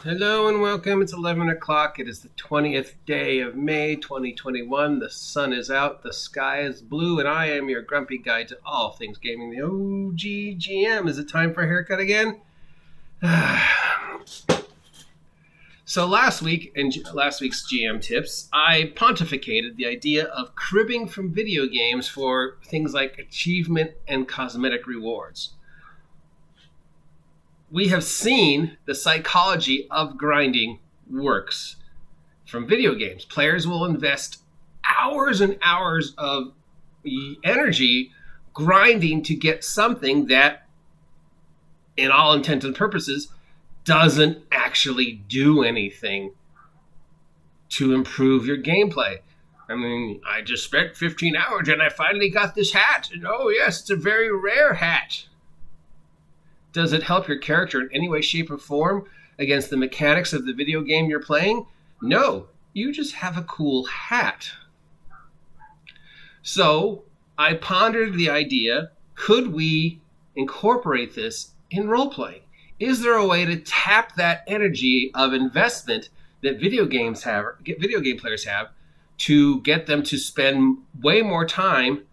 Hello and welcome. It's 11 o'clock. It is the 20th day of May 2021. The sun is out, the sky is blue, and I am your grumpy guide to all things gaming, the OGGM. Is it time for a haircut again? So last week, in last week's GM tips, I pontificated the idea of cribbing from video games for things like achievement and cosmetic rewards. We have seen the psychology of grinding works from video games. Players will invest hours and hours of energy grinding to get something that, in all intents and purposes, doesn't actually do anything to improve your gameplay. I mean, I just spent 15 hours and I finally got this hat. And oh yes, it's a very rare hat. Does it help your character in any way, shape, or form against the mechanics of the video game you're playing? No, you just have a cool hat. So I pondered the idea, could we incorporate this in role-playing? Is there a way to tap that energy of investment that video game players have to get them to spend way more time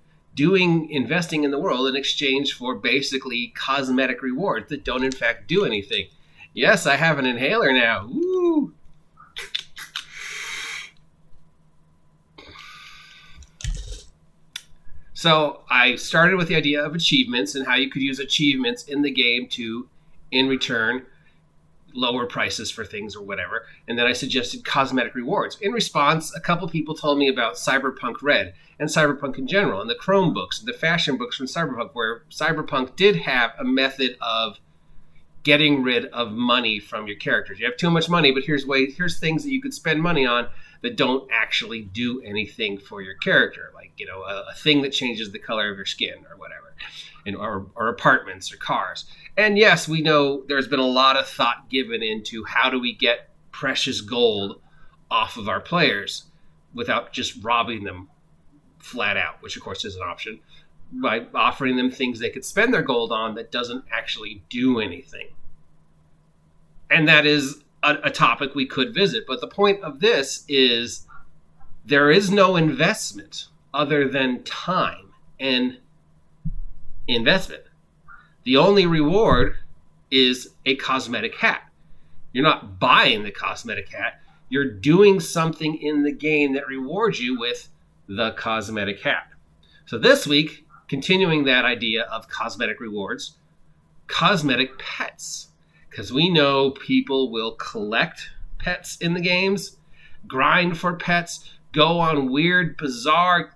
investing in the world in exchange for basically cosmetic rewards that don't in fact do anything? Yes, I have an inhaler now. Woo! So I started with the idea of achievements and how you could use achievements in the game to, in return, lower prices for things or whatever. And then I suggested cosmetic rewards. In response, a couple people told me about Cyberpunk Red and Cyberpunk in general, and the Chrome books, the fashion books from Cyberpunk, where Cyberpunk did have a method of getting rid of money from your characters. You have too much money, but here's things that you could spend money on that don't actually do anything for your character, like a thing that changes the color of your skin or whatever, or apartments or cars. And yes, we know there's been a lot of thought given into how do we get precious gold off of our players without just robbing them flat out, which of course is an option, by offering them things they could spend their gold on that doesn't actually do anything. And that is a topic we could visit. But the point of this is there is no investment other than time and investment. The only reward is a cosmetic hat. You're not buying the cosmetic hat. You're doing something in the game that rewards you with the cosmetic hat. So this week, continuing that idea of cosmetic rewards, cosmetic pets. Because we know people will collect pets in the games, grind for pets, go on weird, bizarre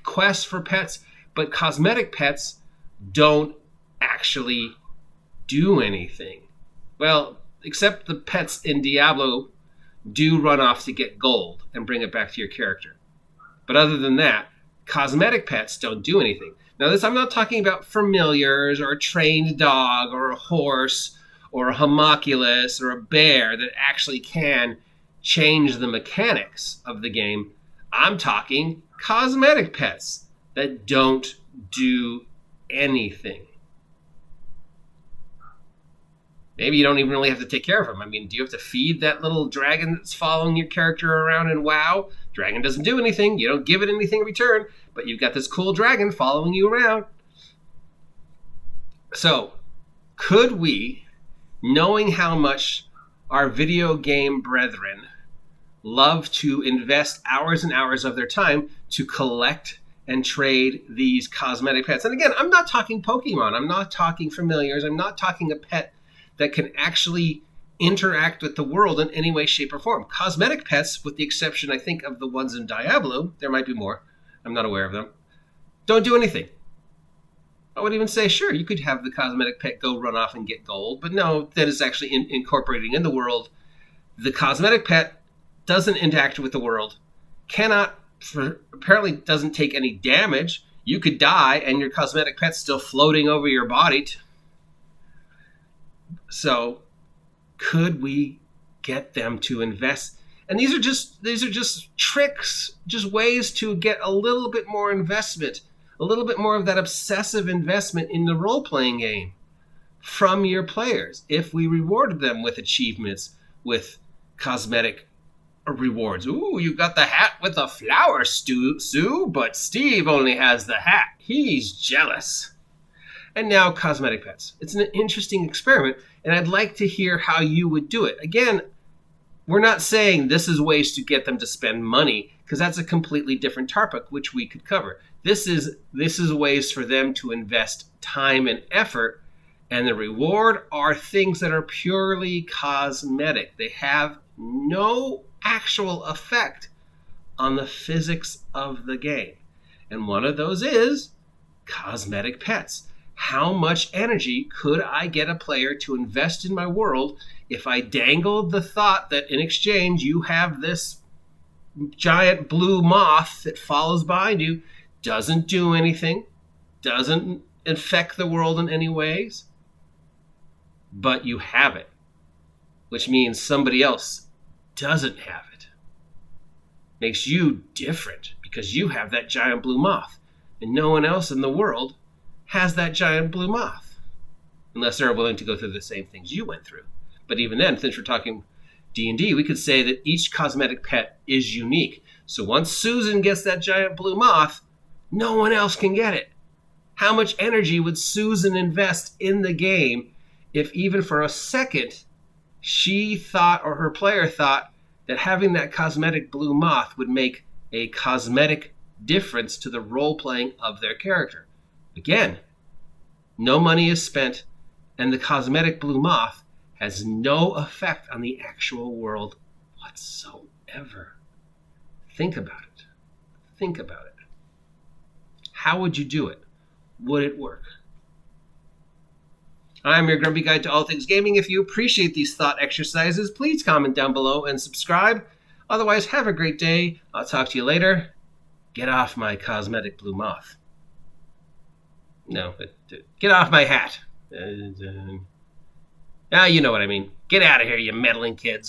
quests for pets, but cosmetic pets don't actually do anything. Well, except the pets in Diablo do run off to get gold and bring it back to your character. But other than that, cosmetic pets don't do anything. Now I'm not talking about familiars or a trained dog or a horse or a homunculus or a bear that actually can change the mechanics of the game. I'm talking cosmetic pets that don't do anything. Maybe you don't even really have to take care of them. I mean, do you have to feed that little dragon that's following your character around in WoW? Dragon doesn't do anything. You don't give it anything in return, but you've got this cool dragon following you around. So, could we, knowing how much our video game brethren love to invest hours and hours of their time to collect and trade these cosmetic pets? And again, I'm not talking Pokemon. I'm not talking familiars. I'm not talking a pet that can actually interact with the world in any way, shape, or form. Cosmetic pets, with the exception, I think, of the ones in Diablo, there might be more, I'm not aware of them, don't do anything. I would even say, sure, you could have the cosmetic pet go run off and get gold, but no, that is actually incorporating in the world. The cosmetic pet doesn't interact with the world, apparently doesn't take any damage. You could die and your cosmetic pet's still floating over your body. So could we get them to invest? And these are just tricks, just ways to get a little bit more investment, a little bit more of that obsessive investment in the role-playing game from your players. If we rewarded them with achievements, with cosmetic rewards. Ooh, you got the hat with the flower, Sue, but Steve only has the hat. He's jealous. And now cosmetic pets. It's an interesting experiment, and I'd like to hear how you would do it. Again, we're not saying this is ways to get them to spend money, because that's a completely different topic, which we could cover. This is ways for them to invest time and effort, and the reward are things that are purely cosmetic. They have no actual effect on the physics of the game. And one of those is cosmetic pets. How much energy could I get a player to invest in my world if I dangled the thought that in exchange you have this giant blue moth that follows behind you, doesn't do anything, doesn't infect the world in any ways, but you have it, which means somebody else doesn't have it. Makes you different because you have that giant blue moth, and no one else in the world has that giant blue moth, unless they're willing to go through the same things you went through. But even then, since we're talking D&D, we could say that each cosmetic pet is unique. So once Susan gets that giant blue moth, no one else can get it. How much energy would Susan invest in the game if even for a second she thought, or her player thought, that having that cosmetic blue moth would make a cosmetic difference to the role-playing of their character? Again, no money is spent, and the cosmetic blue moth has no effect on the actual world whatsoever. Think about it. Think about it. How would you do it? Would it work? I'm your grumpy guide to all things gaming. If you appreciate these thought exercises, please comment down below and subscribe. Otherwise, have a great day. I'll talk to you later. Get off my cosmetic blue moth. No, but get off my hat. You know what I mean. Get out of here, you meddling kids.